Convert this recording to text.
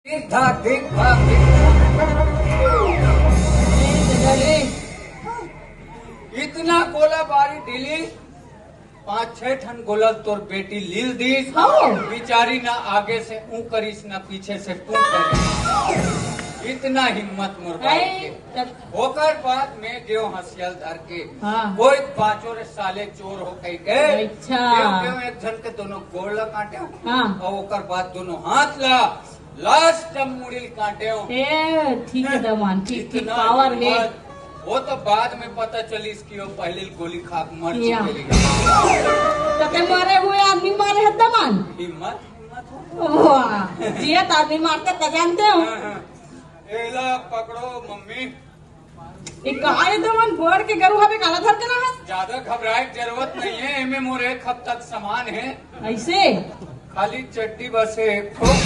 ठीक ठाक ठीक ठाक ठीक ठाक। इतना गोला बारी ढीली 5-6 ठन गोलल तोर बेटी लील दीस बिचारी ना आगे से ऊ करीस ना पीछे से तू करीस। इतना हिम्मत मुर्बाई के होकर बाद में देव हंसियल धर के कोई पांचों रे साले चोर हो कही गए देव एक जन के दोनों गोड़ काटे और ओकर बाद दोनों हाथ ला लास्ट मुड़िल काटे। ठीक है दमान, ठीक ठीक पावर है। वो तो बाद में पता चली इसकी वो पहले गोली खा मर चुकी। तो मारे हुए आदमी मारे है दमान हिम्मत वाह जियत आदमी मारते तो जानते हो। एला पकड़ो मम्मी एक कहानी दमान बोर के गरु हवे काला धर के ना है। ज्यादा घबराए की जरूरत नहीं है। एमे मोर एक हफ्ता सामान है ऐसे खाली चट्टी बस है बहुत